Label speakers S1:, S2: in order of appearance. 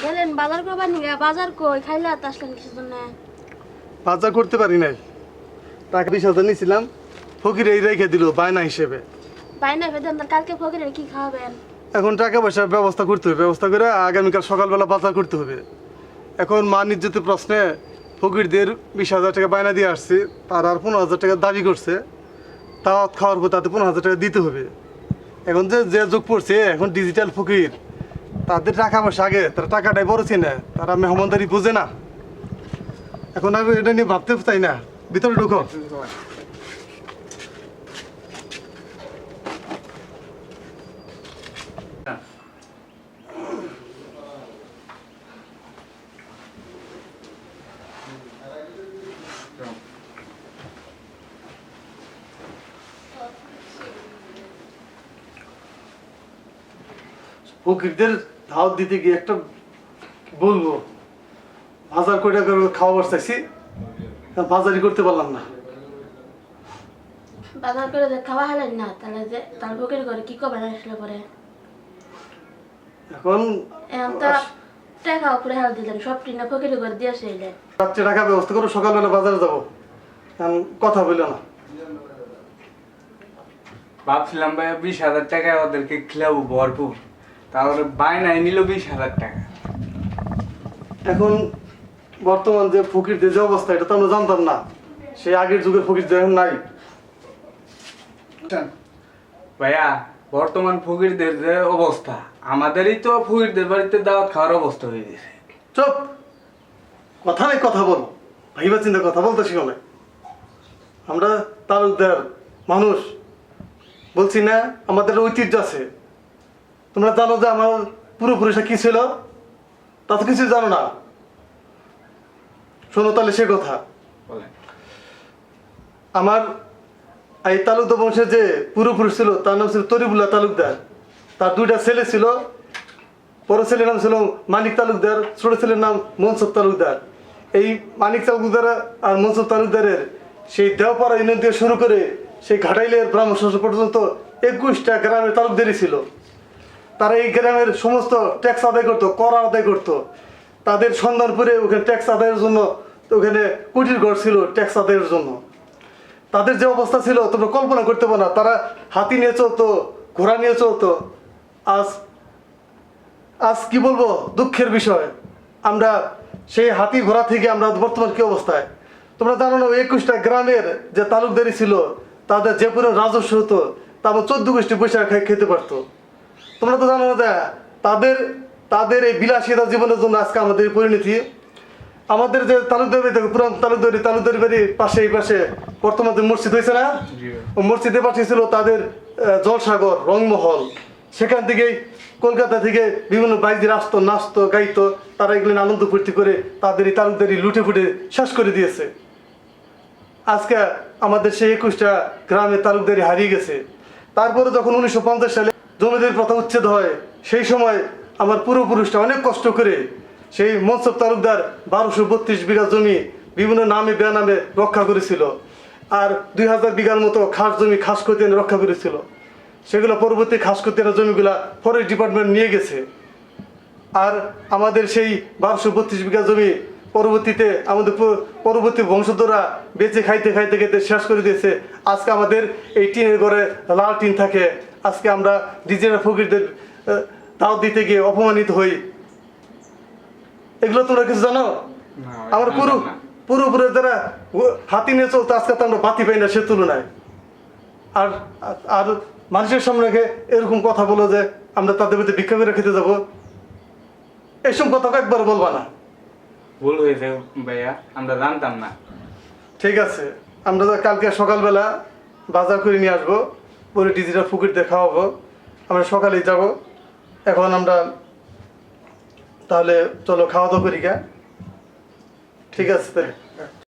S1: গেলেন বাজার করবার নিয়ে, বাজার কই খাইলে আর আসলেন কিছু জন্য?
S2: বাজার করতে পারি নাই, টাকা 20,000 নিয়েছিলাম, ফকির এই রেখে দিল বায়না হিসেবে।
S1: বাইনা ভেদেন কালকে ফকিরের কি খাওয়াবেন?
S2: এখন টাকা পয়সার ব্যবস্থা করতে হবে, ব্যবস্থা করে আগামীকাল সকালবেলা বাজার করতে হবে। এখন মান ইজ্জতের প্রশ্নে ফকিরদের 20,000 টাকা বায়না দিয়ে আসছি, তার আর 15,000 টাকা দাবি করছে। দাওয়াত খাওয়ার পর তাতে 15,000 টাকা দিতে হবে। এখন যে যে যুগ পড়ছে, এখন ডিজিটাল ফকির, তাদের টাকা পয়সা আগে, তারা টাকাটাই বড় চিনে, তারা মেহমানদারি বোঝে না। এখন আর এটা নিয়ে ভাবতে চাই না, ভিতরে ঢুকো। ফকিরদের দাওয়াত দিতে গিয়ে একটা বলবো, বাজার কয়টা করে খাওয়াবার চাইছি, বাজারই করতে পারলাম না।
S1: বাজার করে খাওয়া হলেন না, তাহলে যে তার ফকির করে কি করবেন আসলে পরে?
S2: এখন
S1: এখন তো টাকা উপরে হাল দিলেন, সব টিনা ফকির করে দিয়ে আসলেন।
S2: রাত্রে টাকা ব্যবস্থা করো, সকালবেলা বাজারে যাবো। এখন কথা বললো না।
S3: ভাবছিলাম ভাই 20,000 টাকায় ওদেরকে খেলাবো ভরপুর, তাহলে বায়নায় নিল 20,000 টাকা।
S2: এখন বর্তমান যে ফকিরদের যে অবস্থা, এটা তো আমরা জানতাম না। সেই আগের যুগের ফকির যে এখন নাই।
S3: ভাইয়া বর্তমান ফকিরদের যে অবস্থা, আমাদেরই তো ফকিরদের বাড়িতে দাওয়াত খাওয়ার অবস্থা হয়ে গেছে।
S2: চুপ, কথা নেই, কথা বলো, ভাইবা চিন্তা কথা বলতে শিখো না। আমরা তালুকদার মানুষ, বলছি না আমাদের ঐতিহ্য আছে। তোমরা জানো যে আমার পূর্বপুরুষরা কি ছিল, তা তো কিছু জানো না। শোনো তাহলে সে কথা।
S3: বলেন।
S2: আমার এই তালুকদার বংশের যে পূর্বপুরুষ ছিল, তার নাম ছিল তরিবুল্লাহ তালুকদার। তার দুইটা ছেলে ছিল, বড় ছেলের নাম ছিল মানিক তালুকদার, ছোট ছেলের নাম মনসুর তালুকদার। এই মানিক তালুকদার আর মনসুর তালুকদারের সেই দেওপাড়া ইউনিয়ন থেকে শুরু করে সেই ঘাটাইলের ব্রাহ্মণ শাসন পর্যন্ত 21টা গ্রামের তালুকদারই ছিল। তারা এই গ্রামের সমস্ত ট্যাক্স আদায় করতো, কর আদায় করতো। তাদের সন্ধানপুরে ওখানে ট্যাক্স আদায়ের জন্য ওখানে কুটির ঘর ছিল ট্যাক্স আদায়ের জন্য। তাদের যে অবস্থা ছিল তোমরা কল্পনা করতে পারো না। তারা হাতি নিয়ে চলতো, ঘোড়া নিয়ে চলতো। আজ আজ কি বলবো, দুঃখের বিষয়, আমরা সেই হাতি ঘোড়া থেকে আমরা বর্তমান কি অবস্থায়। তোমরা জানো না 21টা গ্রামের যে তালুকদারি ছিল, তাদের যে পরিমাণ রাজস্ব হতো, তারপর 14 গোষ্ঠী পয়সা খেতে পারতো। তোমরা তো জানো না যে তাদের তাদের এই বিলাসিতা জীবনের জন্য আজকে আমাদের এই পরিণতি। আমাদের যে তালুকদারি বাড়ি থেকে পুরান তালুকদারি বাড়ির পাশে এই পাশে বর্তমান যে মসজিদ হয়েছে না, ও মসজিদের পাশে ছিল তাদের জলসাগর, রংমহল। সেখান থেকেই কলকাতা থেকে বিভিন্ন বাইকদের আসতো, নাচতো, গাইতো। তারা এগুলো আনন্দ ফুর্তি করে তাদের এই তালুকদারি লুটে ফুটে শেষ করে দিয়েছে। আজকে আমাদের সেই 21টা গ্রামের তালুকদারি হারিয়ে গেছে। তারপরে যখন 1950 সালে জমিদারি প্রথা উচ্ছেদ হয়, সেই সময় আমার পূর্বপুরুষরা অনেক কষ্ট করে সেই মনসুর তালুকদার 1232 বিঘা জমি বিভিন্ন নামে বেনামে রক্ষা করেছিল। আর 2000 বিঘার মতো খাস জমি খাস খতিয়ান রক্ষা করেছিল। সেগুলো পরবর্তী খাস খতিয়ানের জমিগুলা ফরেস্ট ডিপার্টমেন্ট নিয়ে গেছে। আর আমাদের সেই 1232 বিঘা জমি পরবর্তীতে আমাদের পরবর্তী বংশধররা বেঁচে খাইতে খাইতে খাইতে শেষ করে দিয়েছে। আজকে আমাদের এই টিনের ঘরে লাল টিন থাকে। আজকে আমরা ডিজিটাল ফকিরদের দাওয়াত দিতে গিয়ে অপমানিত হই। এগুলো তোমরা কিছু জানো? আমার পুরোপুরি যারা হাতি নিয়ে চলতো, আজকে তো আমরা বাতি পাই না সে তুলনায়। আর আর মানুষের সামনে এরকম কথা বলো যে আমরা তাদের মধ্যে ভিক্ষা করে খেতে যাবো, এইসব কথা একবার বলবা না।
S3: ভুল হয়েছে ভাইয়া, আমরা জানতাম না।
S2: ঠিক আছে, আমরা কালকে সকালবেলা বাজার করে নিয়ে আসবো, পরে ডিজিটাল ফকিরদের খাওয়াবো। আমরা সকালেই যাব। এখন আমরা তাহলে চলো খাওয়া দাওয়া করি গা। ঠিক আছে তাহলে।